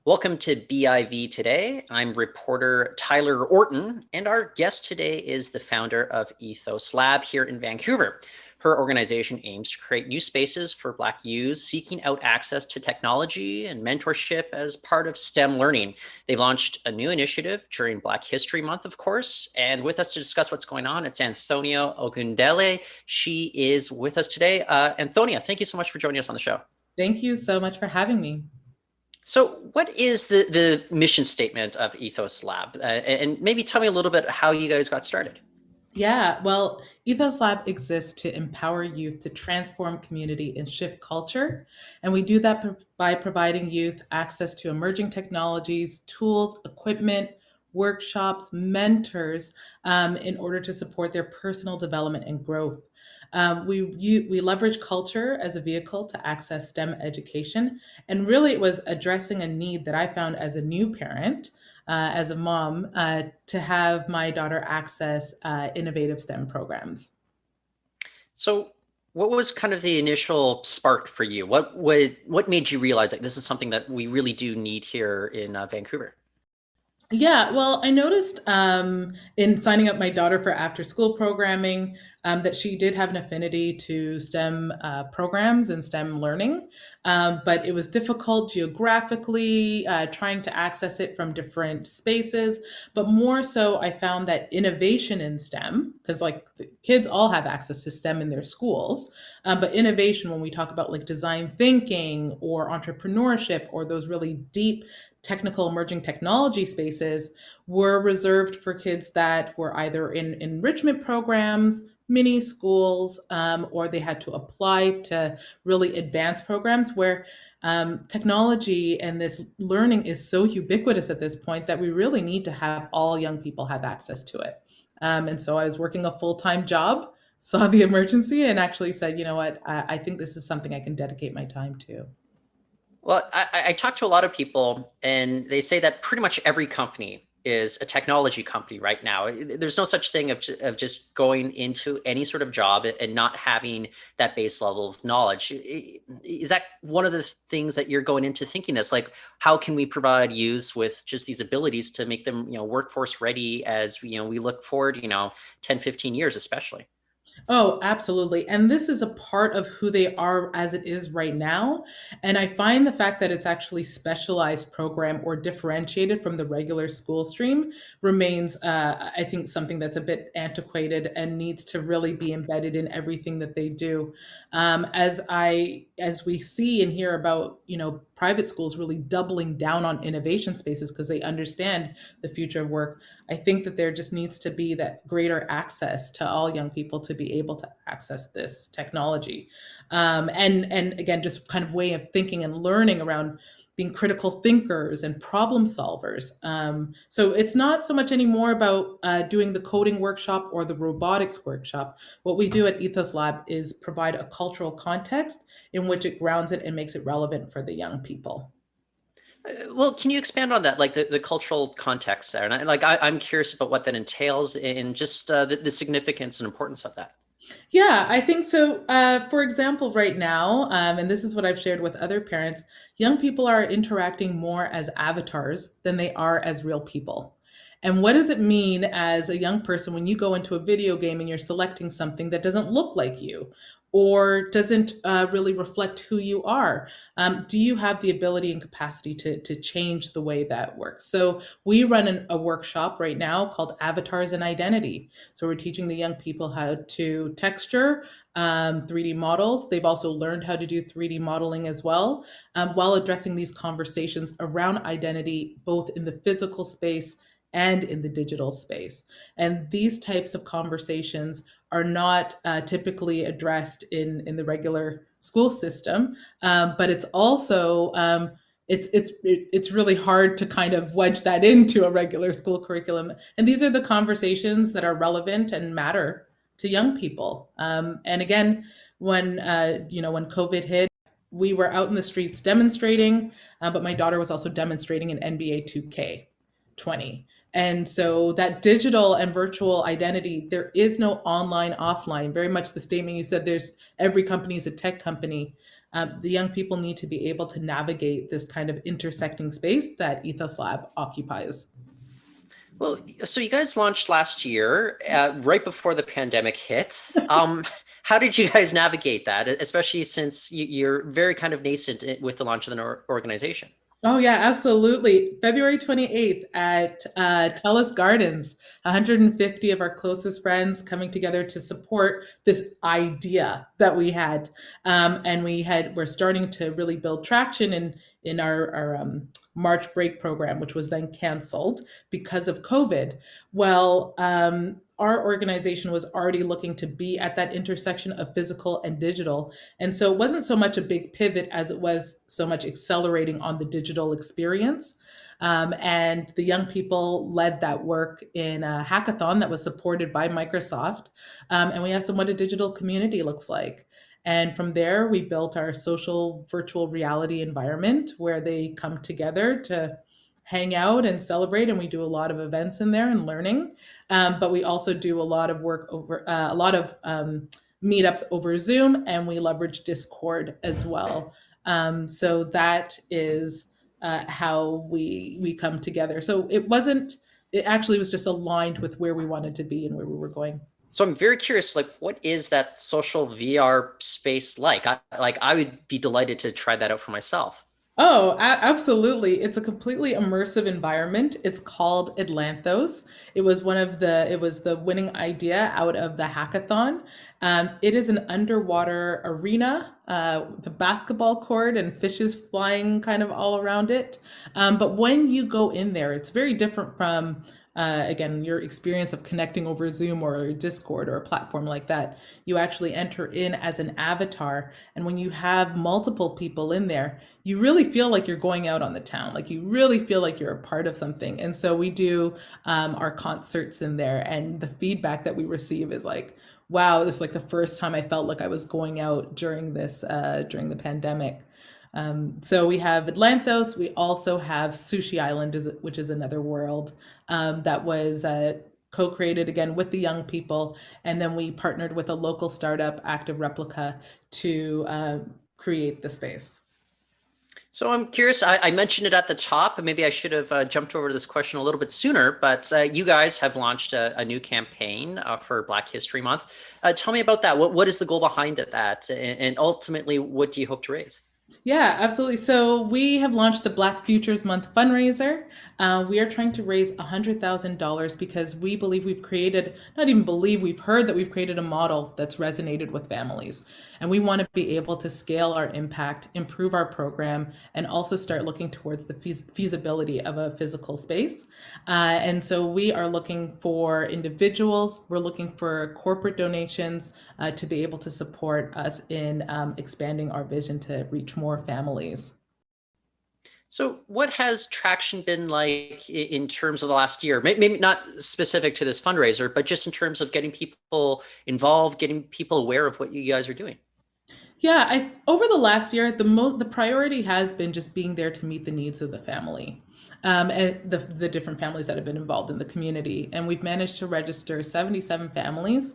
Welcome to BIV Today. I'm reporter Tyler Orton, and our guest today is the founder of Ethos Lab here in Vancouver. Her organization aims to create new spaces for Black youths seeking out access to technology and mentorship as part of STEM learning. They've launched a new initiative during Black History Month, of course, and with us to discuss what's going on, it's Anthonia Ogundele. She is with us today. Anthonia, thank you so much for joining us on the show. Thank you so much for having me. So, what is the mission statement of Ethos Lab? And maybe tell me a little bit how you guys got started. Yeah, well, Ethos Lab exists to empower youth to transform community and shift culture. And we do that by providing youth access to emerging technologies, tools, equipment, workshops, mentors in order to support their personal development and growth. We leverage culture as a vehicle to access STEM education. And really, it was addressing a need that I found as a new parent as a mom to have my daughter access innovative STEM programs. So, what was kind of the initial spark for you? What made you realize that this is something that we really do need here in Vancouver? Yeah, well, I noticed in signing up my daughter for after school programming that she did have an affinity to STEM programs and STEM learning, but it was difficult geographically trying to access it from different spaces. But more so, I found that innovation in STEM, because like the kids all have access to STEM in their schools, but innovation, when we talk about like design thinking or entrepreneurship or those really deep technical emerging technology spaces were reserved for kids that were either in enrichment programs, mini schools, or they had to apply to really advanced programs where technology and this learning is so ubiquitous at this point that we really need to have all young people have access to it. And so I was working a full-time job, saw the emergency, and actually said, you know what, I think this is something I can dedicate my time to. Well, I talk to a lot of people, and they say that pretty much every company is a technology company right now. There's no such thing of just going into any sort of job and not having that base level of knowledge. Is that one of the things that you're going into thinking this? Like, how can we provide youth with just these abilities to make them, workforce ready as, we look forward, 10, 15 years, especially? Oh, absolutely. And this is a part of who they are as it is right now. And I find the fact that it's actually specialized program or differentiated from the regular school stream remains, I think, something that's a bit antiquated and needs to really be embedded in everything that they do. As we see and hear about, private schools really doubling down on innovation spaces because they understand the future of work. I think that there just needs to be that greater access to all young people to be able to access this technology, and again, just kind of way of thinking and learning around being critical thinkers and problem solvers. So it's not so much anymore about doing the coding workshop or the robotics workshop. What we do at Ethos Lab is provide a cultural context in which it grounds it and makes it relevant for the young people. Well, can you expand on that, like the cultural context there? And I'm curious about what that entails and just the significance and importance of that. Yeah, I think so. For example, right now, and this is what I've shared with other parents, young people are interacting more as avatars than they are as real people. And what does it mean as a young person when you go into a video game and you're selecting something that doesn't look like you or doesn't really reflect who you are? Do you have the ability and capacity to change the way that works? So we run a workshop right now called Avatars and Identity. So we're teaching the young people how to texture 3D models. They've also learned how to do 3D modeling as well, while addressing these conversations around identity, both in the physical space and in the digital space. And these types of conversations are not typically addressed in the regular school system, but it's also it's really hard to kind of wedge that into a regular school curriculum. And these are the conversations that are relevant and matter to young people. And again, when COVID hit, we were out in the streets demonstrating, but my daughter was also demonstrating in NBA 2K20. And so that digital and virtual identity, there is no online, offline. Very much the statement you said, there's every company is a tech company. The young people need to be able to navigate this kind of intersecting space that Ethos Lab occupies. Well, so you guys launched last year, right before the pandemic hit. How did you guys navigate that, especially since you're very kind of nascent with the launch of the organization? Oh yeah, absolutely. February 28th at Telus Gardens, 150 of our closest friends coming together to support this idea that we had. And we're starting to really build traction in our March break program, which was then canceled because of COVID. Well, our organization was already looking to be at that intersection of physical and digital. And so it wasn't so much a big pivot as it was so much accelerating on the digital experience. And the young people led that work in a hackathon that was supported by Microsoft. And we asked them what a digital community looks like. And from there, we built our social virtual reality environment where they come together to hang out and celebrate. And we do a lot of events in there and learning. But we also do a lot of work over a lot of meetups over Zoom, and we leverage Discord as well. So that is how we come together. So it wasn't. It actually was just aligned with where we wanted to be and where we were going. So I'm very curious, like, what is that social VR space like? I would be delighted to try that out for myself. Oh, absolutely. It's a completely immersive environment. It's called Atlanthos. It was the winning idea out of the hackathon. It is an underwater arena, with a basketball court and fishes flying kind of all around it. But when you go in there, it's very different from again, your experience of connecting over Zoom or Discord or a platform like that. You actually enter in as an avatar. And when you have multiple people in there, you really feel like you're going out on the town. Like you really feel like you're a part of something. And so we do our concerts in there. And the feedback that we receive is like, wow, this is like the first time I felt like I was going out during the pandemic. So we have Atlanthos. We also have Sushi Island, which is another world that was co-created again with the young people, and then we partnered with a local startup, Active Replica, to create the space. So I'm curious, I mentioned it at the top, and maybe I should have jumped over to this question a little bit sooner, but you guys have launched a new campaign for Black History Month. Tell me about that. What is the goal behind it, and ultimately, what do you hope to raise? Yeah, absolutely. So we have launched the Black Futures Month fundraiser. We are trying to raise $100,000 because we believe we've created, not even believe, we've heard that we've created a model that's resonated with families. And we want to be able to scale our impact, improve our program, and also start looking towards the feasibility of a physical space. And so we are looking for individuals, we're looking for corporate donations to be able to support us in expanding our vision to reach more families. So what has traction been like in terms of the last year? Maybe not specific to this fundraiser, but just in terms of getting people involved, getting people aware of what you guys are doing. Yeah, over the last year, the priority has been just being there to meet the needs of the family, and the different families that have been involved in the community. And we've managed to register 77 families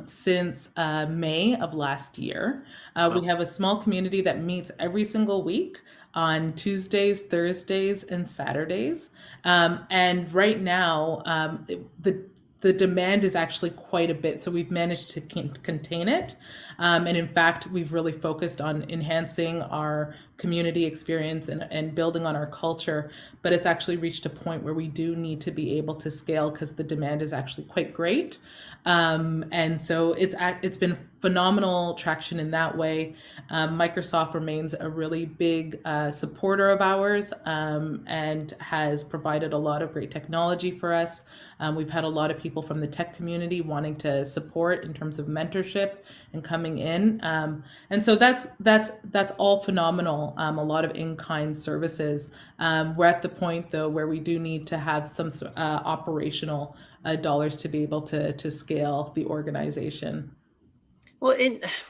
since May of last year. We Wow. have a small community that meets every single week on Tuesdays, Thursdays, and Saturdays. And right now, the demand is actually quite a bit. So we've managed to contain it. And in fact, we've really focused on enhancing our community experience and building on our culture. But it's actually reached a point where we do need to be able to scale because the demand is actually quite great. And so it's been phenomenal traction in that way. Microsoft remains a really big supporter of ours and has provided a lot of great technology for us. We've had a lot of people from the tech community wanting to support in terms of mentorship and coming in, and so that's all phenomenal. A lot of in-kind services. We're at the point though where we do need to have some operational dollars to be able to scale the organization. Well,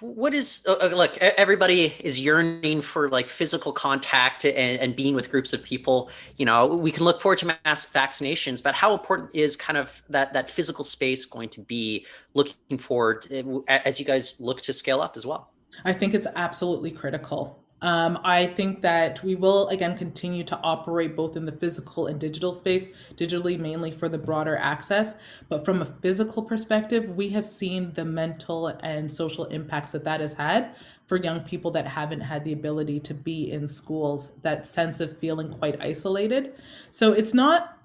what is look? Everybody is yearning for like physical contact and being with groups of people. You know, we can look forward to mass vaccinations, but how important is kind of that physical space going to be looking forward as you guys look to scale up as well? I think it's absolutely critical. I think that we will again continue to operate both in the physical and digital space, digitally mainly for the broader access. But from a physical perspective, we have seen the mental and social impacts that that has had for young people that haven't had the ability to be in schools, that sense of feeling quite isolated. So it's not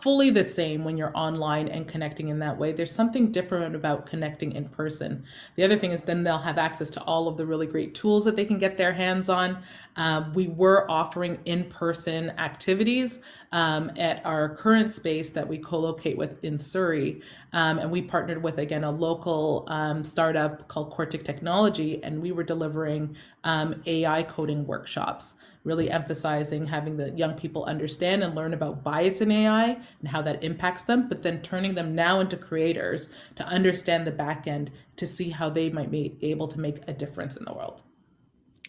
fully the same when you're online and connecting in that way. There's something different about connecting in person. The other thing is then they'll have access to all of the really great tools that they can get their hands on. We were offering in-person activities at our current space that we co-locate with in Surrey. And we partnered with, again, a local startup called Quartic Technology, and we were delivering AI coding workshops, really emphasizing having the young people understand and learn about bias in AI and how that impacts them, but then turning them now into creators to understand the back end to see how they might be able to make a difference in the world.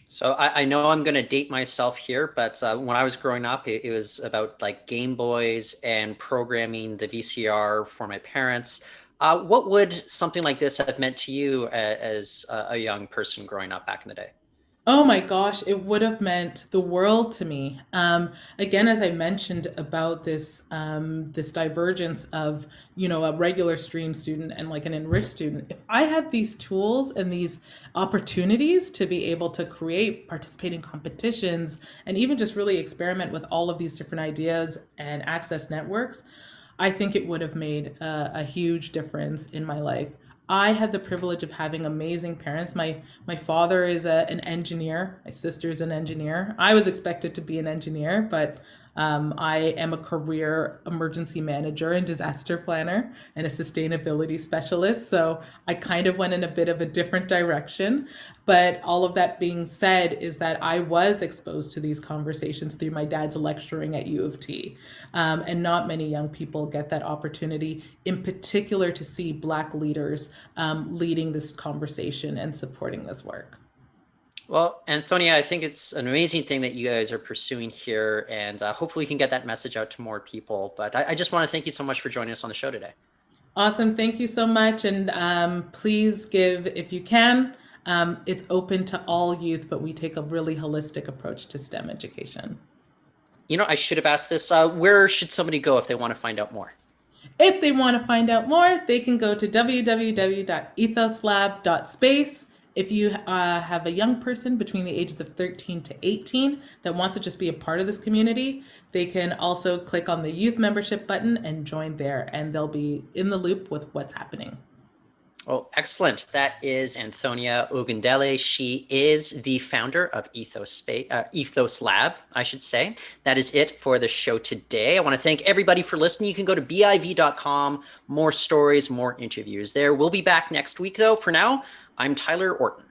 So I know I'm going to date myself here, but when I was growing up, it was about like Game Boys and programming the VCR for my parents. What would something like this have meant to you as a young person growing up back in the day? Oh my gosh, it would have meant the world to me. Again, as I mentioned about this divergence of a regular stream student and like an enriched student. If I had these tools and these opportunities to be able to create, participate in competitions, and even just really experiment with all of these different ideas and access networks, I think it would have made a huge difference in my life. I had the privilege of having amazing parents. My father is an engineer. My sister is an engineer. I was expected to be an engineer, but I am a career emergency manager and disaster planner and a sustainability specialist. So I kind of went in a bit of a different direction. But all of that being said, is that I was exposed to these conversations through my dad's lecturing at U of T. And not many young people get that opportunity, in particular, to see Black leaders leading this conversation and supporting this work. Well, Antonia, I think it's an amazing thing that you guys are pursuing here, and hopefully we can get that message out to more people. But I just want to thank you so much for joining us on the show today. Awesome. Thank you so much. And please give if you can. It's open to all youth, but we take a really holistic approach to STEM education. I should have asked this. Where should somebody go if they want to find out more? If they want to find out more, they can go to www.ethoslab.space. If you have a young person between the ages of 13 to 18 that wants to just be a part of this community, they can also click on the youth membership button and join there, and they'll be in the loop with what's happening. Well, excellent. That is Anthonia Ogundele. She is the founder of Ethos Lab, I should say. That is it for the show today. I want to thank everybody for listening. You can go to BIV.com, more stories, more interviews there. We'll be back next week, though. For now, I'm Tyler Orton.